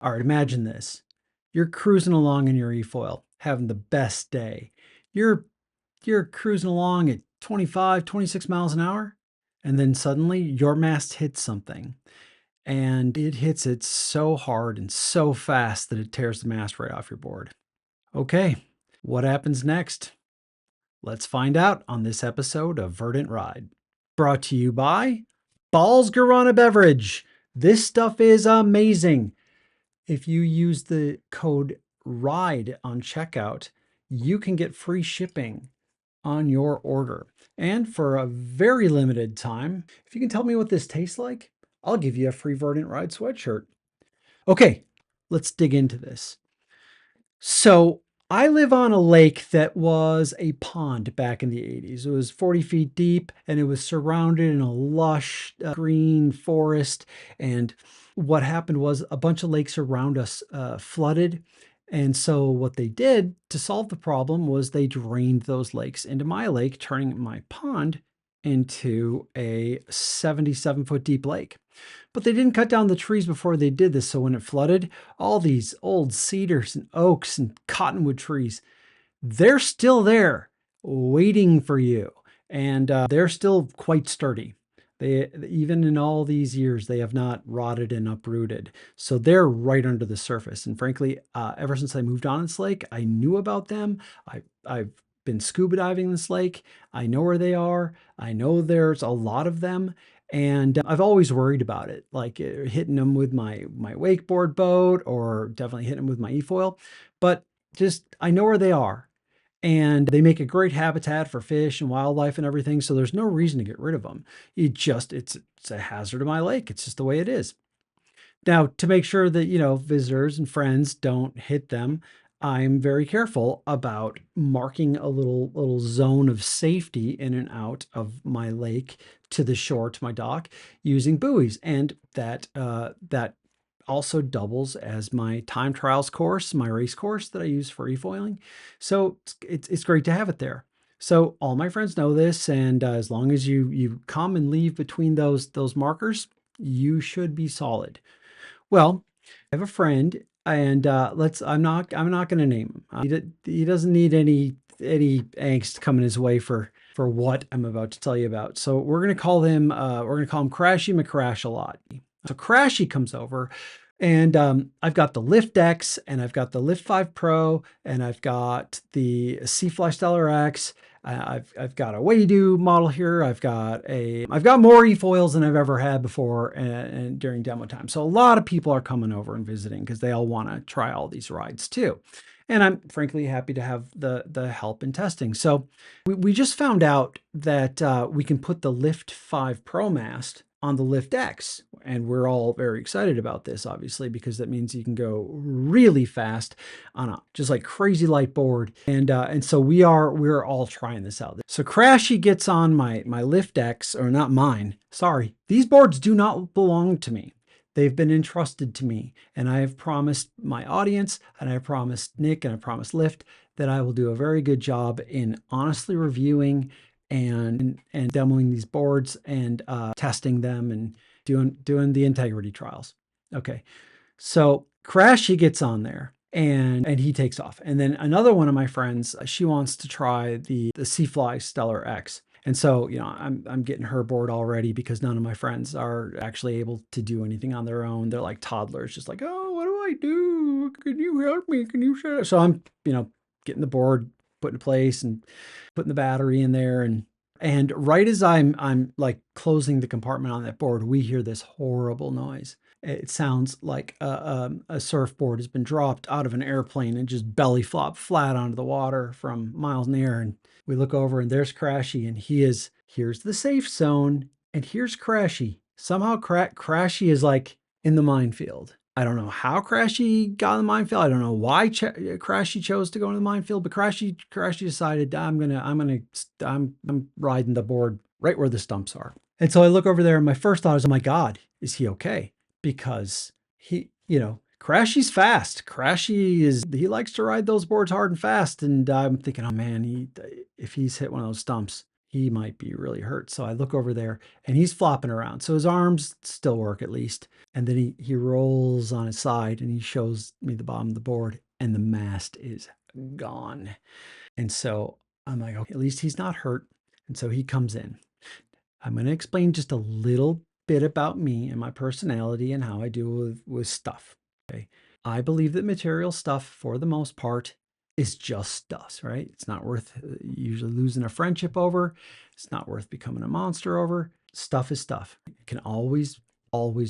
All right, imagine this. You're cruising along in your eFoil, having the best day. You're you're cruising along at 25, 26 miles an hour, and then suddenly your mast hits something. And it hits it so hard and so fast that it tears the mast right off your board. Okay, what happens next? Let's find out on this episode of Verdant Ride. Brought to you by Bawls Beverage. This stuff is amazing. If you use the code RIDE on checkout, you can get free shipping on your order. And for a very limited time, if you can tell me what this tastes like, I'll give you a free Verdant Ride sweatshirt. Okay, let's dig into this. So I live on a lake that was a pond back in the 80s. It was 40 feet deep and it was surrounded in a lush green forest. And what happened was a bunch of lakes around us flooded. And so what they did to solve the problem was they drained those lakes into my lake, turning my pond into a 77-foot deep lake. But they didn't cut down the trees before they did this. So when it flooded, all these old cedars and oaks and cottonwood trees, they're still there waiting for you. And they're still quite sturdy. They, even in all these years, they have not rotted and uprooted. So they're right under the surface. And frankly, ever since I moved on this lake, I knew about them. I've been scuba diving this lake. I know where they are. I know there's a lot of them. And I've always worried about it, like hitting them with my wakeboard boat or definitely hitting them with my eFoil. But just, I know where they are. And they make a great habitat for fish and wildlife and everything. So there's no reason to get rid of them. It's a hazard of my lake. It's just the way it is. Now, to make sure that, visitors and friends don't hit them, I'm very careful about marking a little zone of safety in and out of my lake to the shore, to my dock, using buoys. And that also doubles as my time trials course, my race course that I use for eFoiling. So it's great to have it there. So all my friends know this, and as long as you come and leave between those markers, you should be solid. Well, I have a friend, and I'm not going to name him. He doesn't need any angst coming his way for what I'm about to tell you about. So we're going to call him Crashy McCrash-A-Lot. So Crashy comes over, and I've got the Lift X, and I've got the Lift 5 Pro, and I've got the Seafly Stellar X. I've got a Waydo model here. I've got more eFoils than I've ever had before, and during demo time. So a lot of people are coming over and visiting because they all want to try all these rides too. And I'm frankly happy to have the help in testing. So we just found out that we can put the Lift 5 Pro mast on the Lift X. And we're all very excited about this, obviously, because that means you can go really fast on a just like crazy light board. And so we're all trying this out. So Crashy gets on my Lift X, or not mine. Sorry. These boards do not belong to me. They've been entrusted to me, and I have promised my audience, and I promised Nick, and I promised Lift that I will do a very good job in honestly reviewing and demoing these boards and testing them and doing the integrity trials. Okay, so Crashy gets on there and he takes off, and then another one of my friends, she wants to try the Seafly Stellar X. And so, I'm getting her board already because none of my friends are actually able to do anything on their own. They're like toddlers, just like, oh, what do I do? Can you help me? Can you share? So I'm, getting the board put in place and putting the battery in there. And right as I'm like closing the compartment on that board, we hear this horrible noise. It sounds like a surfboard has been dropped out of an airplane and just belly flop flat onto the water from miles in the air. And we look over and there's Crashy, and here's the safe zone, and here's Crashy. Somehow Crashy is like in the minefield. I don't know how Crashy got in the minefield. I don't know why Crashy chose to go into the minefield, but Crashy decided I'm riding the board right where the stumps are. And so I look over there, and my first thought is, oh my God, is he okay? Because Crashy's fast. He likes to ride those boards hard and fast. And I'm thinking, oh man, if he's hit one of those stumps, he might be really hurt. So I look over there and he's flopping around. So his arms still work at least. And then he rolls on his side and he shows me the bottom of the board and the mast is gone. And so I'm like, okay, at least he's not hurt. And so he comes in. I'm going to explain just a little bit about me and my personality and how I deal with stuff. Okay. I believe that material stuff, for the most part, is just stuff, right? It's not worth usually losing a friendship over. It's not worth becoming a monster over. Stuff is stuff. It can always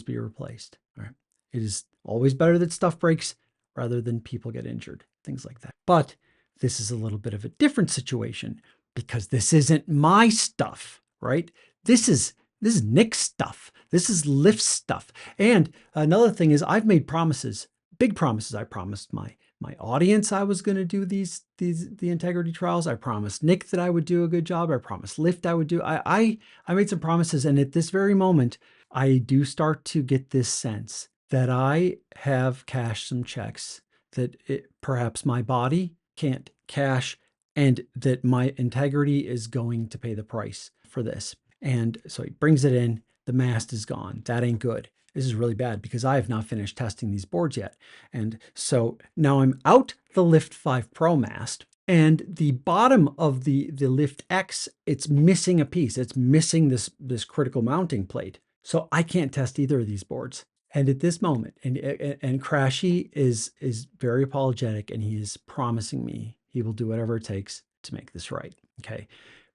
be replaced. All right. It is always better that stuff breaks rather than people get injured, things like that. But this is a little bit of a different situation because this isn't my stuff, right? This is Nick's stuff. This is Lift's stuff. And another thing is I've made promises, big promises. I promised my audience I was going to do the integrity trials. I promised Nick that I would do a good job. I promised Lift I would do. I made some promises, and at this very moment, I do start to get this sense that I have cashed some checks that perhaps my body can't cash, and that my integrity is going to pay the price for this. And so he brings it in. The mast is gone. That ain't good. This is really bad because I have not finished testing these boards yet. And so now I'm out the Lift 5 Pro mast, and the bottom of the Lift X, it's missing a piece. It's missing this critical mounting plate. So I can't test either of these boards. And at this moment, and Crashy is very apologetic, and he is promising me he will do whatever it takes to make this right. Okay.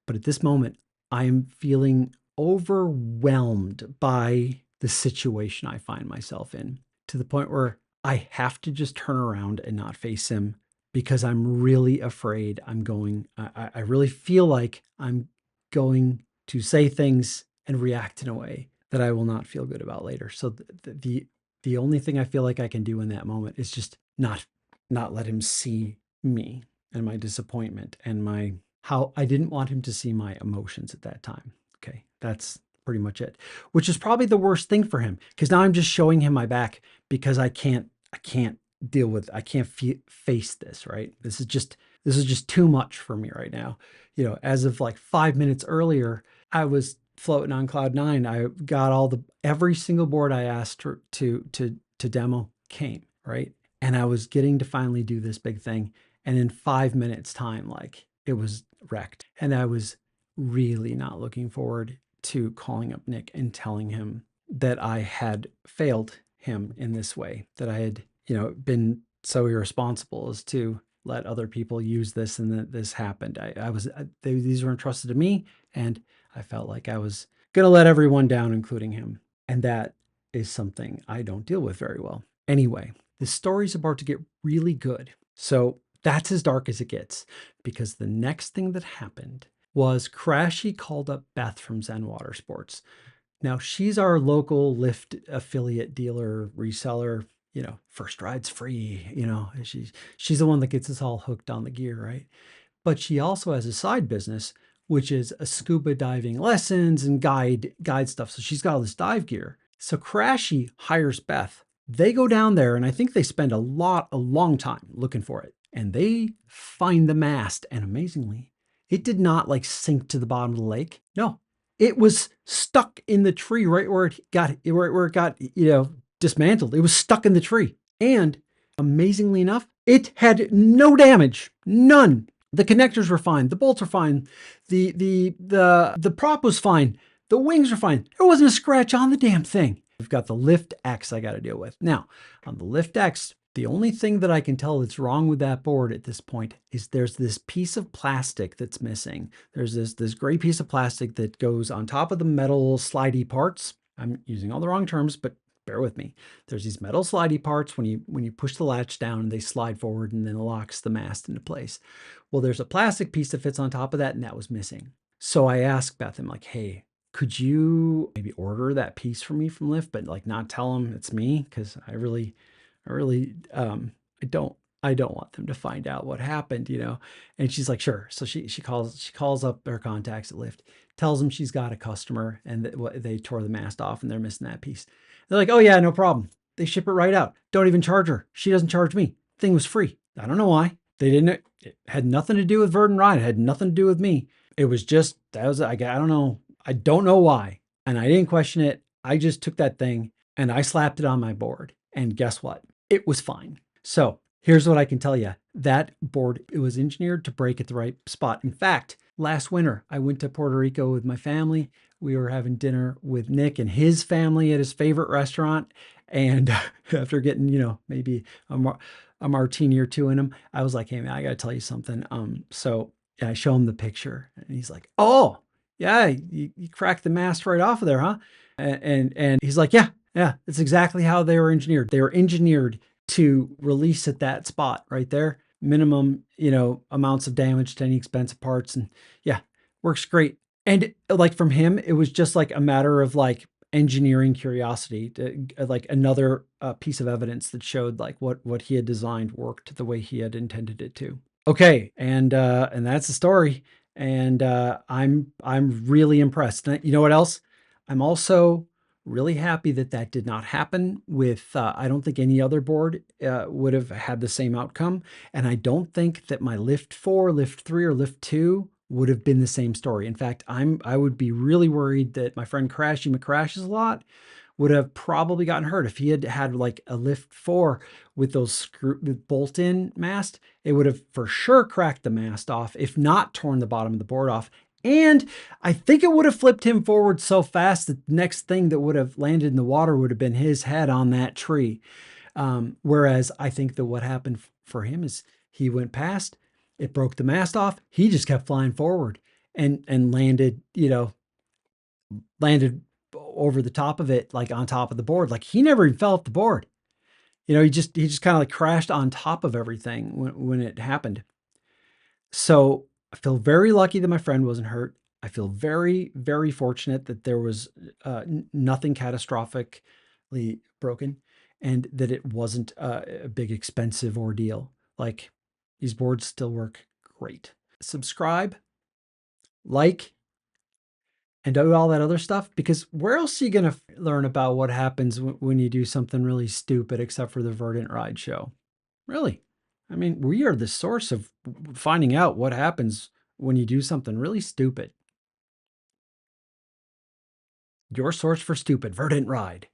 But at this moment, I am feeling overwhelmed by the situation I find myself in, to the point where I have to just turn around and not face him because I'm really afraid I really feel like I'm going to say things and react in a way that I will not feel good about later. So the only thing I feel like I can do in that moment is just not let him see me and my disappointment and how I didn't want him to see my emotions at that time. Okay, that's pretty much it, which is probably the worst thing for him, because now I'm just showing him my back because I can't deal with, I can't face this, right? This is just too much for me right now. You know, as of like 5 minutes earlier, I was floating on cloud nine. I got every single board I asked her to demo came, right? And I was getting to finally do this big thing. And in 5 minutes time, like, it was wrecked. And I was really not looking forward to calling up Nick and telling him that I had failed him in this way, that I had, been so irresponsible as to let other people use this, and that this happened. These were entrusted to me, and I felt like I was going to let everyone down, including him. And that is something I don't deal with very well. Anyway, the story's about to get really good. So that's as dark as it gets, because the next thing that happened was Crashy called up Beth from Zen Watersports. Now, she's our local Lift affiliate dealer, reseller, first ride's free, she's the one that gets us all hooked on the gear, right? But she also has a side business, which is a scuba diving lessons and guide stuff. So she's got all this dive gear. So Crashy hires Beth. They go down there, and I think they spend a long time looking for it. And they find the mast, and amazingly, it did not like sink to the bottom of the lake. No, it was stuck in the tree right where it got dismantled. It was stuck in the tree. And amazingly enough, it had no damage, none. The connectors were fine. The bolts were fine. The prop was fine. The wings were fine. There wasn't a scratch on the damn thing. We've got the Lift X I got to deal with. Now, on the Lift X, the only thing that I can tell that's wrong with that board at this point is there's this piece of plastic that's missing. There's this gray piece of plastic that goes on top of the metal slidey parts. I'm using all the wrong terms, but bear with me. There's these metal slidey parts. When you push the latch down, they slide forward and then locks the mast into place. Well, there's a plastic piece that fits on top of that, and that was missing. So I asked Beth, I'm like, hey, could you maybe order that piece for me from Lift, but like not tell them it's me? Because I don't want them to find out what happened, And she's like, sure. So she calls up their contacts at Lift, tells them she's got a customer and that they tore the mast off and they're missing that piece. They're like, oh yeah, no problem. They ship it right out. Don't even charge her. She doesn't charge me. Thing was free. I don't know why. They didn't. It had nothing to do with Verdant Ride. It had nothing to do with me. It was just, that was, I don't know. I don't know why. And I didn't question it. I just took that thing and I slapped it on my board. And guess what? It was fine. So here's what I can tell you. That board, it was engineered to break at the right spot. In fact, last winter, I went to Puerto Rico with my family. We were having dinner with Nick and his family at his favorite restaurant. And after getting, maybe a martini or two in him, I was like, hey man, I got to tell you something. And I show him the picture and he's like, oh yeah, you cracked the mast right off of there, huh? And he's like, yeah, it's exactly how they were engineered. They were engineered to release at that spot right there. Minimum, amounts of damage to any expensive parts. And yeah, works great. And like from him, it was just like a matter of like engineering curiosity, like another piece of evidence that showed like what he had designed worked the way he had intended it to. Okay, and that's the story. And I'm really impressed. And you know what else? I'm also really happy that that did not happen with. I don't think any other board would have had the same outcome, and I don't think that my Lift 4, Lift 3, or Lift 2 would have been the same story. In fact, I would be really worried that my friend Crashy McCrash-A-Lot would have probably gotten hurt if he had had like a Lift 4 with those bolt-in mast. It would have for sure cracked the mast off, if not torn the bottom of the board off. And I think it would have flipped him forward so fast that the next thing that would have landed in the water would have been his head on that tree. Whereas I think that what happened for him is he went past, it broke the mast off. He just kept flying forward and landed, landed over the top of it, like on top of the board. Like he never even fell off the board. He just kind of like crashed on top of everything when it happened. So I feel very lucky that my friend wasn't hurt. I feel very, very fortunate that there was nothing catastrophically broken and that it wasn't a big expensive ordeal. Like these boards still work great. Subscribe, like, and do all that other stuff, because where else are you going to learn about what happens when you do something really stupid except for the Verdant Ride show? Really? I mean, we are the source of finding out what happens when you do something really stupid. Your source for stupid, Verdant Ride.